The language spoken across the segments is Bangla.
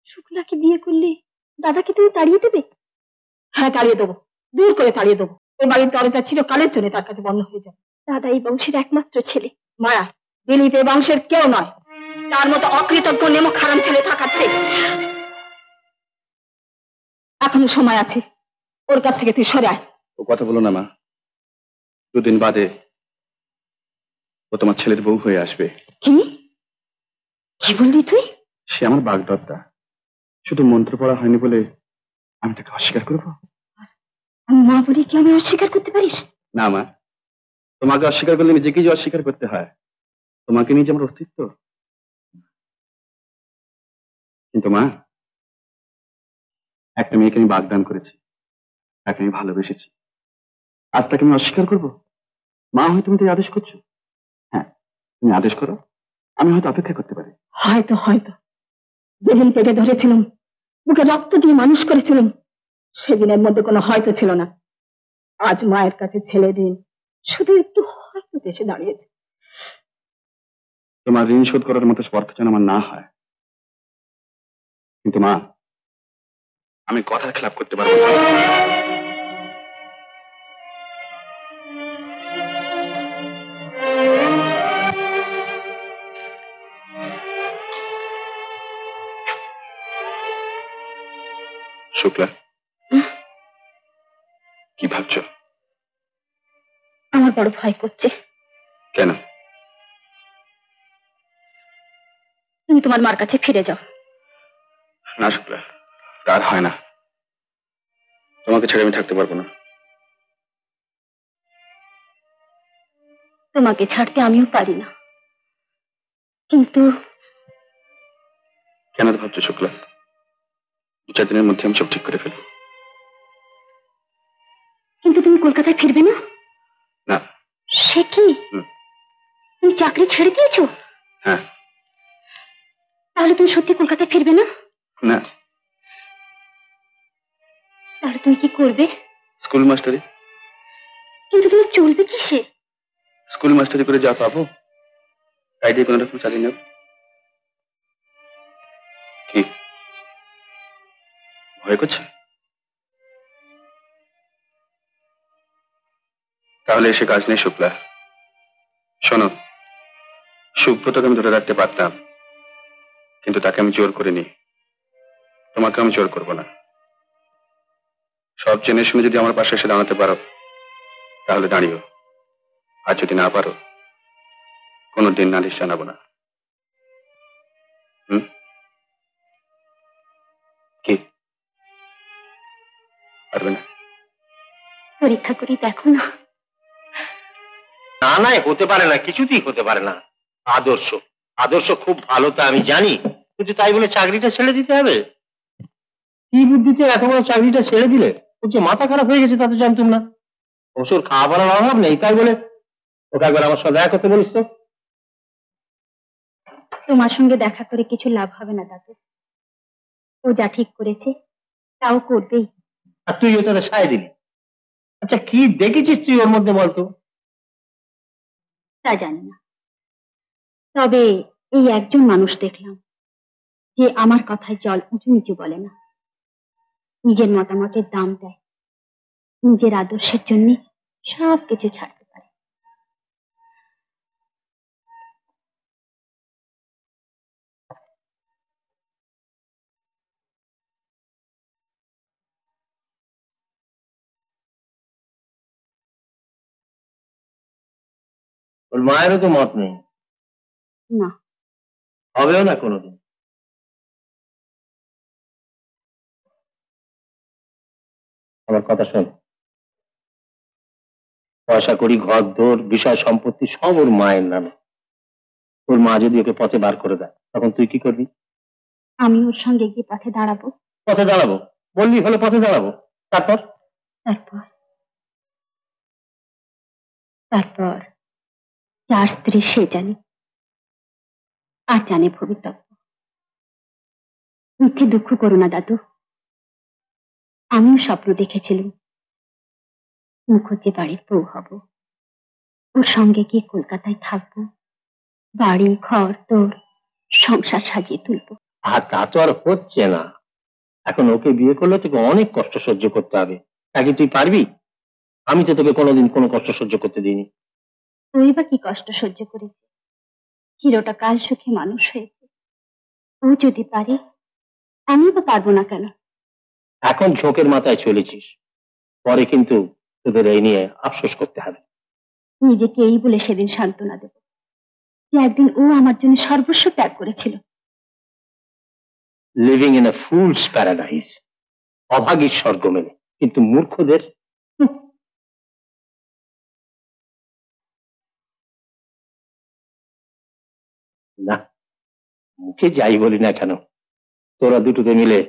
শুক্লাকে বিয়ে করলে দাদাকে তুমি তাড়িয়ে দেবে? হ্যাঁ, তাড়িয়ে দেবো, দূর করে তাড়িয়ে দেবো। এ বাড়ির দরজা ছিল কালের জন্য তার কাছে বন্ধ হয়ে যাবে। দাদা এই বংশের একমাত্র ছেলে। মায়া, দিলীপ এ বংশের কেউ নয়। তার মতো অকৃতজ্ঞ নেমো খারাপ ছেলে থাকার থেকে এখনো সময় আছে। ওর কাছ থেকে তুই সরে আয়। ও কথা বলো না মা, দুদিন বাদে ও তোমার ছেলের বউ হয়ে আসবে। কি কি বললি তুই? সে আমার বাগদত্তা, শুধু মন্ত্র পড়া হয়নি বলে আমি তাকে অস্বীকার করবো? আমি মা বলি কি আমি অস্বীকার করতে পারিস? না মা, তোমাকে অস্বীকার করলে নিজেকেই যে অস্বীকার করতে হয়। তোমাকে নিয়ে যে আমার অস্তিত্ব। কিন্তু মা, একটা মেয়েকে আমি বাগদান করেছি, তাকে আমি ভালোবেসেছি, আজ তাকে আমি অস্বীকার করবো? মা, হয়তো তুমি তাই আদেশ করছো। হ্যাঁ, তুমি আদেশ করো, আমি হয়তো অপেক্ষা করতে পারি। হয়তো হয়তো যেদিন পেটে ধরেছিলাম, বুকে রক্ত দিয়ে মানুষ করেছিলাম, সেদিনের মধ্যে কোনো হয়তো ছিল না। আজ মায়ের কাছে ছেলে ঋণ শুধু একটু হয়তো দেশে দাঁড়িয়েছে। তোমার ঋণ শোধ করার মতো স্পর্ধ যেন আমার না হয়। কিন্তু মা, আমি কথার খেলাপ করতে পারবো না। শুক্লা, কি ভাবছো? আমার বড় ভয় করছে। কেন? তুমি তোমার মার কাছে ফিরে যাও। না শুক্লা, তার হয় না। তোমাকে ছেড়ে আমি থাকতে পারবো না। তোমাকে ছাড়তে আমিও পারি না, কিন্তু কেন তো ভাবছো শুক্লা? 2-4 দিনের মধ্যে আমি সব ঠিক করে ফেলবো। কিন্তু তুমি কলকাতায় ফিরবে না? না। সে কি? তুমি চাকরি ছেড়ে দিয়েছো? হ্যাঁ। তাহলে তুমি সত্যি কলকাতায় ফিরবে না? না। তাহলে তুমি কি করবে? স্কুল মাস্টারি। কিন্তু তুমি চলবে কিসে? স্কুল মাস্টারি করে যা পাবো তাই দিয়ে কোনো রকম চালিয়ে নেব। কি ভয় করছে? তাহলে এসে কাজ নেই শুক্লা। শোনো, সুব্রতকে আমি ধরে রাখতে পারতাম, কিন্তু তাকে আমি জোর করিনি। তোমাকে আমি জোর করবো না। সব জেনে শুনে যদি আমার পাশে এসে দাঁড়াতে পারো তাহলে দাঁড়িও, আর যদি না পারো কোনোদিন নালিশ জানাবো না। কি পারবে না? পরীক্ষা করে দেখো না। না না, হতে পারে না, কিছুতেই হতে পারে না। আদর্শ আদর্শ খুব ভালো তা আমি জানি, কিন্তু তাই বলে চাকরিটা ছেড়ে দিতে হবে? কি বুদ্ধিতে এত বড় চাকরিটা ছেড়ে দিলে? ওর যে মাথা খারাপ হয়ে গেছে তা তো জানতাম না। ওর খাওয়া পড়ার অভাব নেই, তাই বলে ওকে একবার আমার সাথে দেখা করতে বলিস তো। তোমার সঙ্গে দেখা করে কিছু লাভ হবে না দাদু। ও যা ঠিক করেছে তাও করবেই। আর তুই ওটাতে সায় দিলি। আচ্ছা, কি দেখেছিস তুই ওর মধ্যে বলতো? তা জানি না, তবে এই একজন মানুষ দেখলাম যে আমার কথায় জল উঁচু নিচু বলে না, নিজের মতামতের দাম দেয়, নিজের আদর্শের জন্য সবকিছু ছাড়তে পারে। ওর মায়েরও তো মত নেই। না, হবেও না কোনোদিন। আমার কথা শোন, পয়সা করি, ঘর দোর, বিষয় সম্পত্তি সব ওর মায়ের নামে। ওর মা যদি ওকে পথে বার করে দেয় তখন তুই কি করবি? আমি ওর সঙ্গে গিয়ে পথে দাঁড়াবো। পথে দাঁড়াবো বললি হলো? পথে দাঁড়াবো, তারপর? তারপর তারপর যার স্ত্রী সে জানে, আর জানে ভবিতব্য। মিথ্যে দুঃখ করো না দাদু, আমিও স্বপ্ন দেখেছিলাম মুখুজ্জে বাড়ির বউ হব, ওর সঙ্গে গিয়ে কলকাতায় থাকবো, বাড়ি ঘর তোর সংসার সাজিয়ে তুলবো। আর তা তো আর হচ্ছে না। এখন ওকে বিয়ে করলে তোকে অনেক কষ্ট সহ্য করতে হবে। তাকে তুই পারবি? আমি তো তোকে কোনোদিন কোনো কষ্ট সহ্য করতে দিইনি। তুই বা কি কষ্ট সহ্য করেছে? চিরটা কাল সুখে মানুষ হয়েছে। ও যদি পারে, আমি তো পারবো না কেন? এখন ঝোঁকের মাথায় চলেছিস, পরে কিন্তু তোদের এই নিয়ে আফসোস করতে হবে। নিজেকে এই বলে সেদিন সান্ত্বনা দেব যে একদিন ও আমার জন্য সর্বস্ব ত্যাগ করেছিল। Living in a fool's paradise, অভাগীর স্বর্গ মেলে, কিন্তু মূর্খদের। হুঁ, না, মুখে যাই বলি না কেন, তোরা দুটোতে মিলে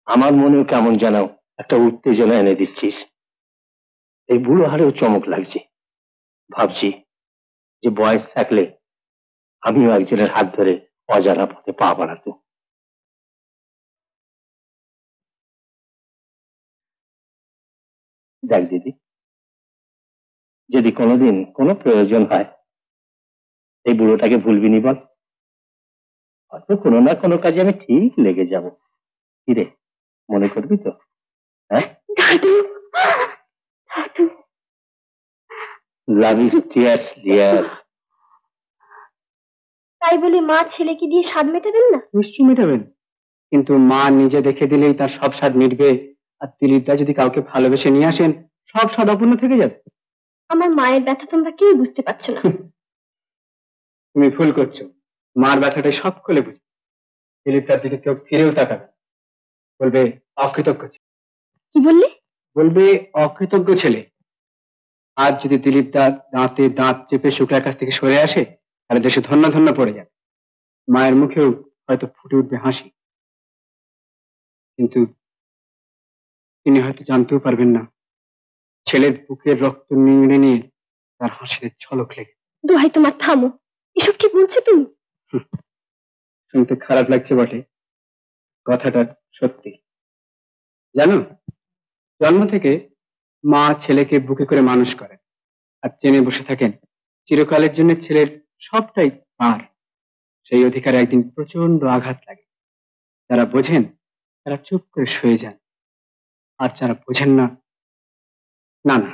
আমার মনেও কেমন যেন একটা উত্তেজনা এনে দিচ্ছিস। এই বুড়ো হারেও চমক লাগছে। ভাবছি যে বয়স থাকলে আমিও একজনের হাত ধরে অজানা পথে পা বাড়াতো। দেখ দিদি, যদি কোনোদিন কোনো প্রয়োজন হয়, এই বুড়োটাকে ভুলবি নি বল? হয়তো কোনো না কোনো কাজে আমি ঠিক লেগে যাব। কিরে, মনে করবি তো? হ্যাঁ, দাদু, দাদু, লাভ ইজ টিয়ার্স ডিয়ার। তাই বলে মা ছেলেকে দিয়ে স্বাদ মেটাবেন না? নিশ্চয়ই মেটাবেন, কিন্তু মা নিজে দেখে দিলেই তার সব স্বাদ মিটবে। আর দিলীপদা যদি কাউকে ভালোবেসে নিয়ে আসেন, সব স্বাদ অপূর্ণ থেকে যাবে। আমার মায়ের ব্যথা তোমরা কেউ বুঝতে পারছো না। তুমি ভুল করছো। মার ব্যথাটাই সব খুলে বুঝি। দিলীপদার দিকে কেউ ফিরেও তাকাবে, বলবে অকৃতজ্ঞ ছেলে। কি বললে? বলবে অকৃতজ্ঞ ছেলে। আজ যদি দিলীপদা দাঁতে দাঁত চেপে শুক্লার কাছ থেকে সরে আসে, তাহলে দেশে ধন্য ধন্য পড়ে যাবে। মায়ের মুখেও হয়তো ফুটে উঠবে হাসি, কিন্তু তিনি হয়তো জানতেও পারবেন না ছেলের বুকের রক্ত নিংড়ে নিয়ে তার হাসিতে ঝলক লেগে। দোহাই তোমার, থামো। এসব কি বলছো তুমি? শুনতে খারাপ লাগছে বটে, কথাটা সত্যি। জানো, জন্ম থেকে মা ছেলেকে বুকে করে মানুষ করেন আর চেনে বসে থাকেন চিরকালের জন্য ছেলের সবটাই তার। সেই অধিকারে একদিন প্রচন্ড আঘাত লাগে। যারা বোঝেন তারা চুপ করে শুয়ে যান, আর যারা বোঝেন না, না না,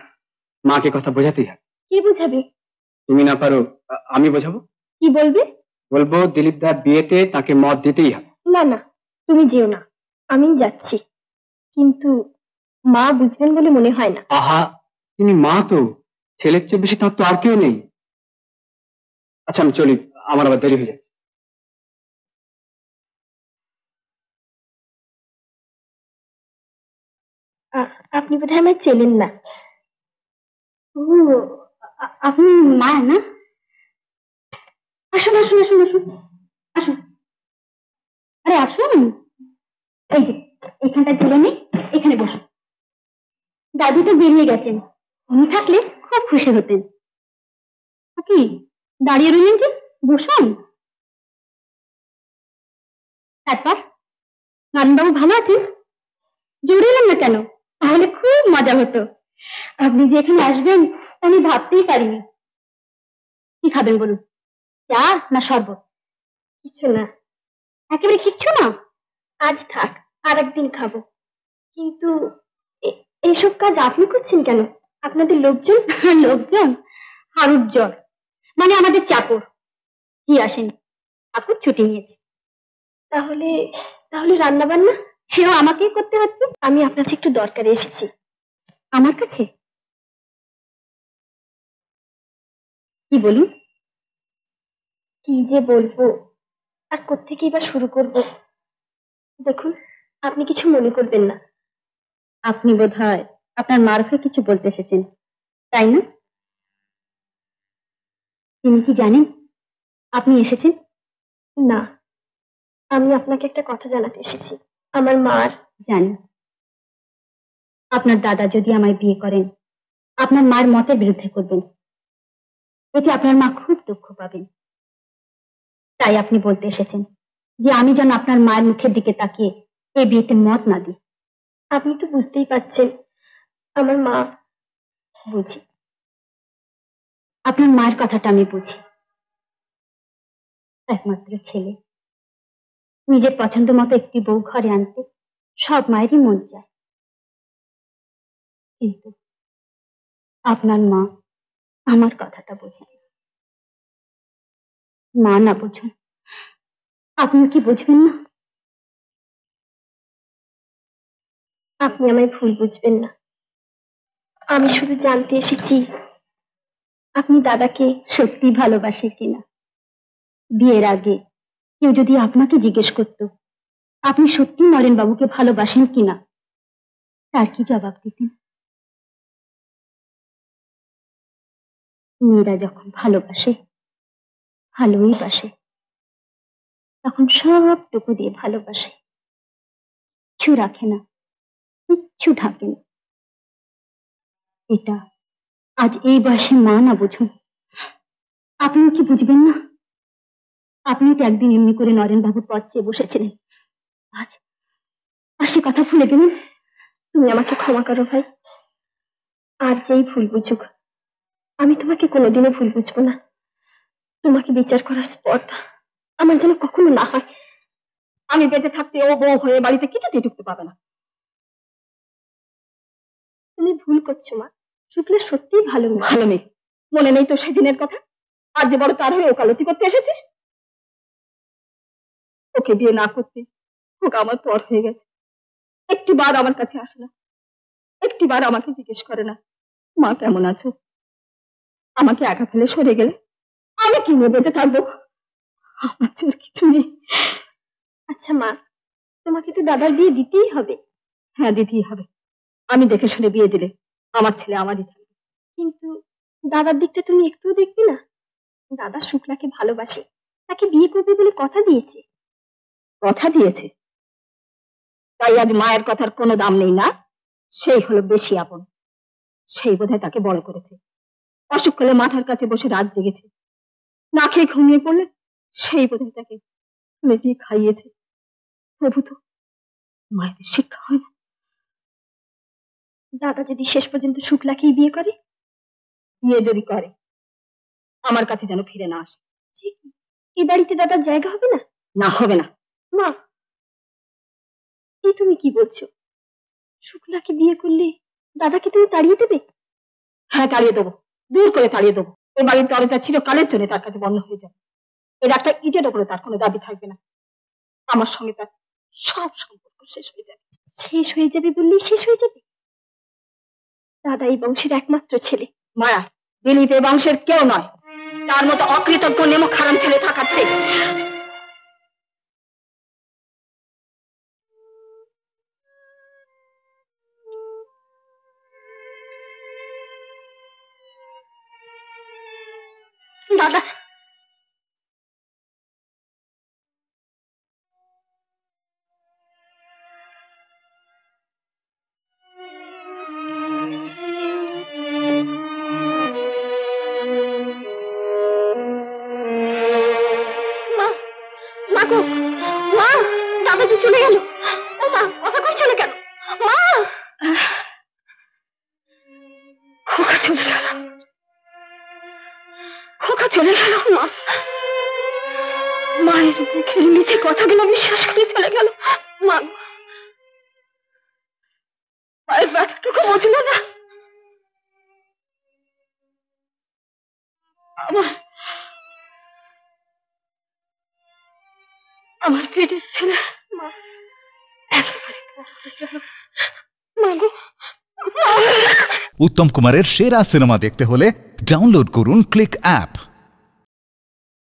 মাকে কথা বোঝাতেই হবে। কি বুঝাবে? তুমি না পারো, আমি বোঝাবো। কি বলবে? বলবো দিলীপ দার বিয়েতে তাকে মত দিতেই হবে। না না, তুমি যেও না, আমি যাচ্ছি। কিন্তু মা বুঝবেন বলে মনে হয় না। আহা, তিনি মা তো, ছেলের চেয়ে বেশি তার তো আর কেউ নেই। আচ্ছা আমি চলি, আমার আবার দেরি হয়ে যাচ্ছে। আপনি বোধহয় আমায় চেনেন না। ও, আপনি মা না? আসুন আসুন আসুন আসুন আসুন। আরে আসুন, এই যে এখানটায় তুলে নেই, এখানে বসুন। দাদু তো বেরিয়ে গেছেন, উনি থাকলে খুব খুশি হতেন। কি দাঁড়িয়ে রইলেন যে, বসুন। তারপর নারায়ণবাবু ভালো আছেন? জোরে এলেন না কেন? তাহলে খুব মজা হতো। আপনি যে এখানে আসবেন আমি ভাবতেই পারিনি। কি খাবেন বলুন? চা না শরবত? কিছু না, একেবারে কিচ্ছু না? আজ থাক, আর একদিন খাবো। কিন্তু এসব কাজ আপনি করছেন কেন? আপনাদের লোকজন? লোকজন হারুর জ্বর, মানে আমাদের চাকর কি আসেন, ঠাকুর ছুটি নিয়েছে। তাহলে তাহলে রান্না বান্না সেও আমাকেই করতে হচ্ছে। আমি আপনার কাছে একটু দরকারে এসেছি। আমার কাছে? কি বলুন? কি যে বলবো, আর কোত্থেকেই বা শুরু করব। দেখুন, আপনি কিছু মনে করবেন না। আপনি বোধহয় আপনার মারফে কিছু বলতে এসেছেন, তাই না? তিনি কি জানেন আপনি এসেছেন? না, আমি আপনাকে একটা কথা জানাতে এসেছি। আমার মার। জানি। আপনার দাদা যদি আমায় বিয়ে করেন, আপনার মার মতের বিরুদ্ধে করবেন, এতে আপনার মা খুব দুঃখ পাবেন। তাই আপনি বলতে এসেছেন যে আমি যেন আপনার মায়ের মুখের দিকে তাকিয়ে এই বিয়েতে মত না দিই। আপনি তো বুঝতেই পারছেন আমার মা। বুঝি, আপনার মায়ের কথাটা আমি বুঝি। একমাত্র ছেলে, নিজের পছন্দ মতো একটি বউ ঘরে আনতে সব মায়েরই মন চায়, কিন্তু আপনার মা আমার কথাটা বোঝেন না। না বুঝুন, আপনি কি বুঝবেন না? আপনি আমায় ভুল বুঝবেন না। আমি শুধু জানতে এসেছি আপনি দাদাকে সত্যি ভালোবাসে কিনা। বিয়ের আগে কেউ যদি আপনাকে জিজ্ঞেস করতো আপনি সত্যি নরেন বাবুকে ভালোবাসেন কিনা, তার কি জবাব দিতেন? মেয়েরা যখন ভালোবাসে, ভালোই বাসে, তখন সবটুকু দিয়ে ভালোবাসে, কিছু রাখে না, কিচ্ছু ঢাকে না। এটা আজ এই বয়সে মা না বুঝুন, আপনি কি বুঝবেন না? আপনি তো একদিন এমনি করে নরেন বাবুর পথ চেয়ে বসেছিলেন, আজ সে কথা ভুলে গেলেন। তুমি আমাকে ক্ষমা করো ভাই, আর যেই ভুল বুঝুক আমি তোমাকে কোনোদিনও ভুল বুঝবো না। তোমাকে বিচার করার স্পর্ধা আমার যেন কখনো না হয়। আমি বেঁচে থাকতে ও বউ হয়ে বাড়িতে কিছুতেই ঢুকতে পাবে না। তুমি ভুল করছো মা, শুক্লা সত্যিই ভালো মেয়ে। ভালো মেয়ে মনে নেই তো সেদিনের কথা? আজ যে বড় তার হয়ে ওকালতি করতে এসেছিস। ওকে বিয়ে না করতে ওকে আমার পর হয়ে গেছে, একটি বার আমার কাছে আসে না, একটি বার আমাকে জিজ্ঞেস করে না মা কেমন আছো। আমাকে একা ফেলে সরে গেলে আমি কি নিয়ে বেঁচে থাকবো? আমার চেয়ে কিছু নেই। আচ্ছা মা, তোমাকে তো দাদার বিয়ে দিতেই হবে। হ্যাঁ দিতেই হবে, আমি দেখে শুনে বিয়ে দিলে আমার ছেলে আমারই থাকবে। কিন্তু দাদার দিকটা তুমি একটুও দেখবে না? দাদা শুক্লাকে ভালোবাসে, তাকে বিয়ে করবে বলে কথা দিয়েছে। কথা দিয়েছে তাই আজ মায়ের কথার কোনো দাম নেই না? সেই হলো বেশি আপন, সেই বোধহয় তাকে বড় করেছে। অসুখ করলে মাথার কাছে বসে রাত জেগেছে, না খেয়ে ঘুমিয়ে পড়লে সেই বোধহয় তাকে তুলে দিয়ে খাইয়েছে। প্রভু তো মায়েদের শিক্ষা হয় না। দাদা যদি শেষ পর্যন্ত শুক্লাকেই বিয়ে করে, বিয়ে যদি করে আমার কাছে যেন ফিরে না আসে। এই বাড়িতে দাদার জায়গা হবে না? না হবে না। মা, এই তুমি কি বলছো? শুক্লাকে বিয়ে করলে দাদাকে তুমি তাড়িয়ে দেবে? হ্যাঁ তাড়িয়ে দেবো, দূর করে তাড়িয়ে দেবো। এই বাড়ির দরজা ছিল কালের জন্য তার কাছে বন্ধ হয়ে যাবে। এর একটা ইটের ওপরে তার কোনো দাবি থাকবে না। আমার সঙ্গে তার সব সম্পর্ক শেষ হয়ে যাবে। শেষ হয়ে যাবে বললেই শেষ হয়ে যাবে? দাদা এই বংশের একমাত্র ছেলে। মায়া দিলীপ এই বংশের কেউ নয়, তার মতো অকৃতজ্ঞ নেমক হারাম ছেলে থাকার থেকে। দাদা দাদাজি চলে গেল। ও মা, কথা কইছো না কেন? মা, খোকা চলে গেল, খোকা চলে গেল। মা, মায়ের মুখের মিঠে কথাগুলো বিশ্বাস করে চলে গেল। মা, মায়ের ব্যথাটুকু বুঝলো না। আমার পেটের ছেলে মা একেবারে বড় হয়ে গেল। মা গো, উত্তম কুমারের সেরা সিনেমা দেখতে হলে ডাউনলোড করুন ক্লিক অ্যাপ।